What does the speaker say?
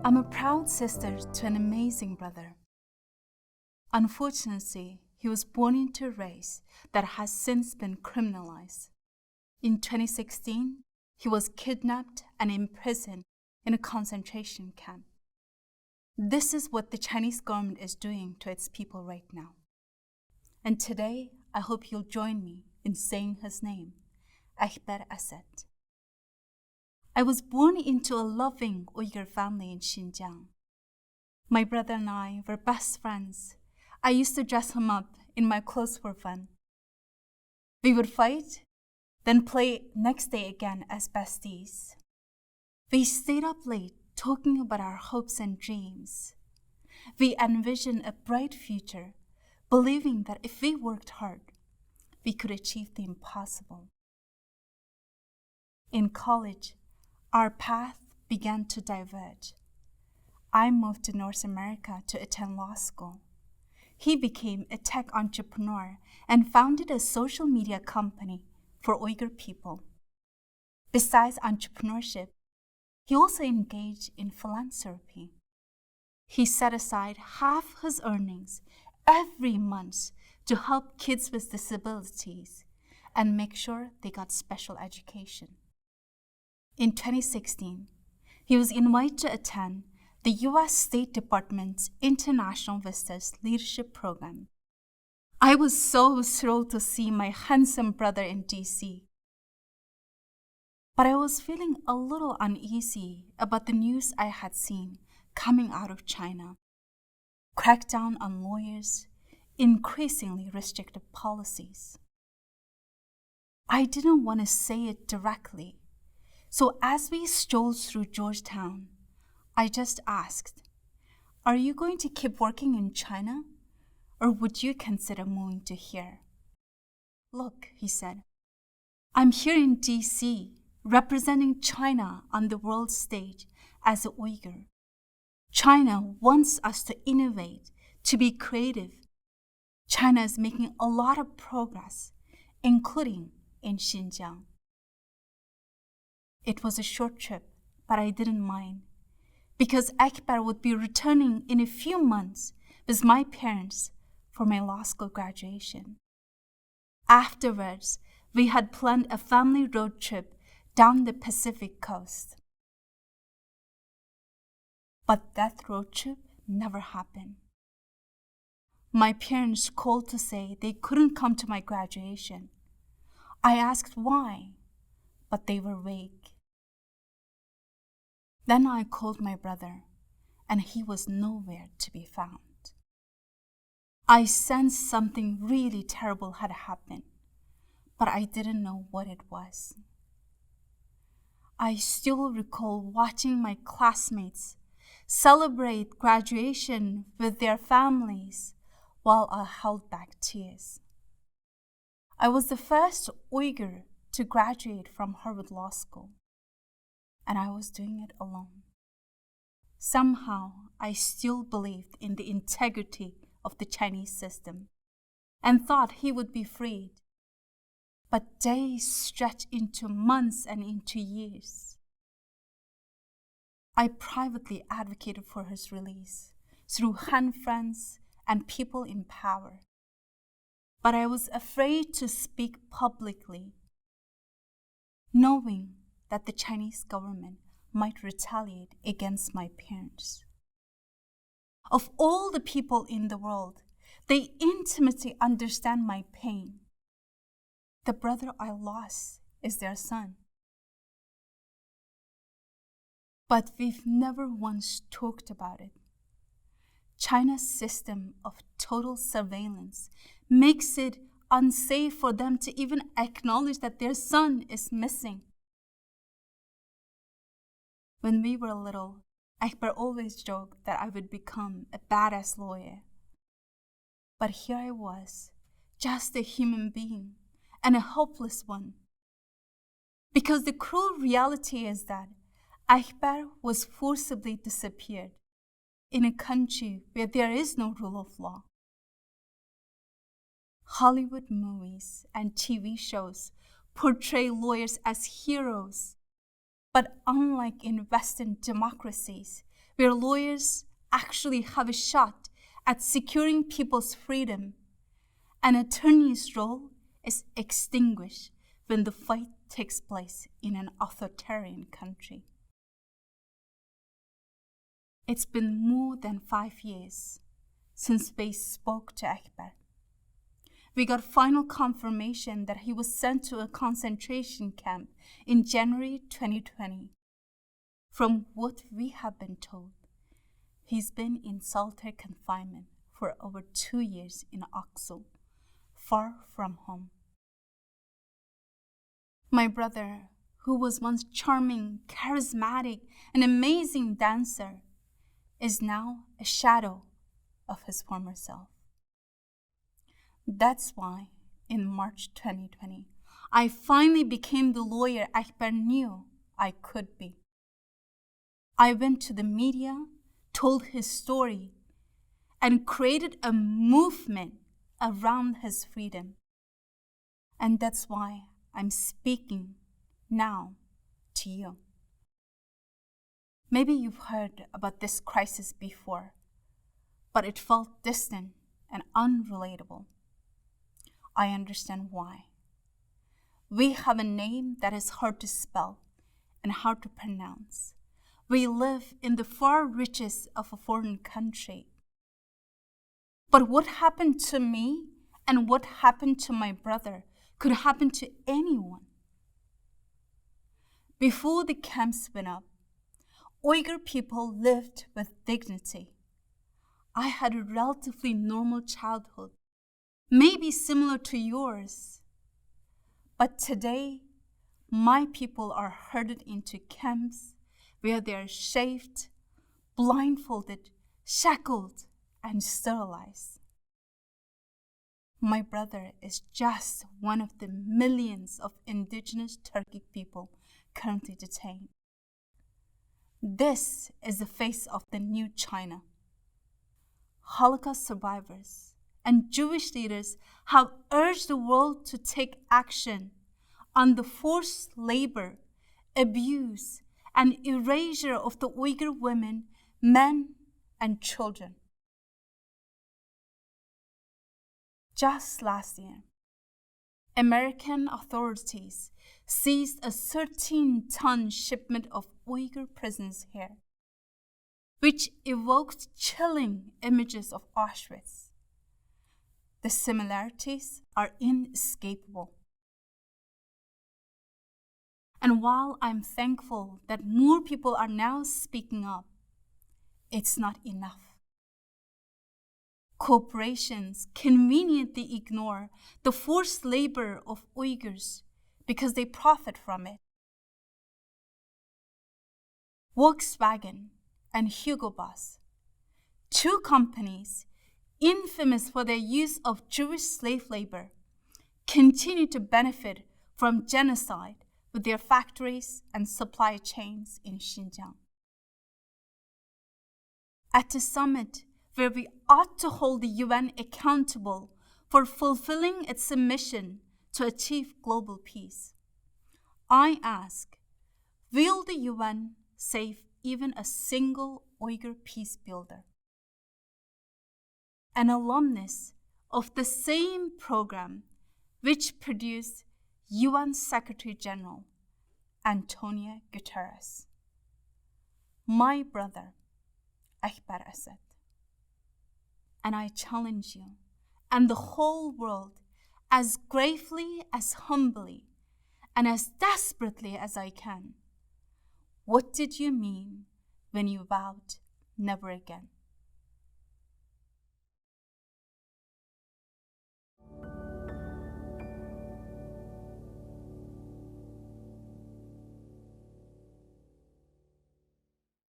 I'm a proud sister to an amazing brother. Unfortunately, he was born into a race that has since been criminalized. In 2016, he was kidnapped and imprisoned in a concentration camp. This is what the Chinese government is doing to its people right now. And today, I hope you'll join me in saying his name, Ekpar Asat. I was born into a loving Uyghur family in Xinjiang. My brother and I were best friends. I used to dress him up in my clothes for fun. We would fight, then play next day again as besties. We stayed up late talking about our hopes and dreams. We envisioned a bright future, believing that if we worked hard, we could achieve the impossible. In college, our path began to diverge. I moved to North America to attend law school. He became a tech entrepreneur and founded a social media company for Uyghur people. Besides entrepreneurship, he also engaged in philanthropy. He set aside half his earnings every month to help kids with disabilities and make sure they got special education. In 2016, he was invited to attend the U.S. State Department's International Visitors Leadership Program. I was so thrilled to see my handsome brother in D.C. But I was feeling a little uneasy about the news I had seen coming out of China. Crackdown on lawyers, increasingly restrictive policies. I didn't want to say it directly, so as we strolled through Georgetown, I just asked, "Are you going to keep working in China, or would you consider moving to here?" "Look," he said, "I'm here in D.C., representing China on the world stage as a Uyghur. China wants us to innovate, to be creative. China is making a lot of progress, including in Xinjiang." It was a short trip, but I didn't mind, because Ekpar would be returning in a few months with my parents for my law school graduation. Afterwards, we had planned a family road trip down the Pacific coast. But that road trip never happened. My parents called to say they couldn't come to my graduation. I asked why, but they were vague. Then I called my brother, and he was nowhere to be found. I sensed something really terrible had happened, but I didn't know what it was. I still recall watching my classmates celebrate graduation with their families while I held back tears. I was the first Uyghur to graduate from Harvard Law School, and I was doing it alone. Somehow, I still believed in the integrity of the Chinese system and thought he would be freed. But days stretched into months and into years. I privately advocated for his release through Han friends and people in power. But I was afraid to speak publicly, knowing that the Chinese government might retaliate against my parents. Of all the people in the world, they intimately understand my pain. The brother I lost is their son. But we've never once talked about it. China's system of total surveillance makes it unsafe for them to even acknowledge that their son is missing. When we were little, Ekpar always joked that I would become a badass lawyer. But here I was, just a human being, and a helpless one. Because the cruel reality is that Ekpar was forcibly disappeared in a country where there is no rule of law. Hollywood movies and TV shows portray lawyers as heroes. But unlike in Western democracies, where lawyers actually have a shot at securing people's freedom, an attorney's role is extinguished when the fight takes place in an authoritarian country. It's been more than 5 years since we spoke to Ekpar. We got final confirmation that he was sent to a concentration camp in January 2020. From what we have been told, he's been in solitary confinement for over 2 years in Aksu, far from home. My brother, who was once charming, charismatic, and amazing dancer, is now a shadow of his former self. That's why, in March 2020, I finally became the lawyer Ekpar knew I could be. I went to the media, told his story, and created a movement around his freedom. And that's why I'm speaking now to you. Maybe you've heard about this crisis before, but it felt distant and unrelatable. I understand why. We have a name that is hard to spell and hard to pronounce. We live in the far reaches of a foreign country. But what happened to me and what happened to my brother could happen to anyone. Before the camps went up, Uyghur people lived with dignity. I had a relatively normal childhood, maybe similar to yours. But today, my people are herded into camps where they are shaved, blindfolded, shackled, and sterilized. My brother is just one of the millions of indigenous Turkic people currently detained. This is the face of the new China. Holocaust survivors and Jewish leaders have urged the world to take action on the forced labor, abuse, and erasure of the Uyghur women, men, and children. Just last year, American authorities seized a 13-ton shipment of Uyghur prisoners here, which evoked chilling images of Auschwitz. The similarities are inescapable. And while I'm thankful that more people are now speaking up, it's not enough. Corporations conveniently ignore the forced labor of Uyghurs because they profit from it. Volkswagen and Hugo Boss, two companies infamous for their use of Jewish slave labor, continue to benefit from genocide with their factories and supply chains in Xinjiang. At a summit where we ought to hold the UN accountable for fulfilling its mission to achieve global peace, I ask, will the UN save even a single Uyghur peace builder? An alumnus of the same program which produced UN Secretary General Antonio Guterres. My brother, Ekpar Asat. And I challenge you and the whole world as gravely, as humbly, and as desperately as I can. What did you mean when you vowed never again?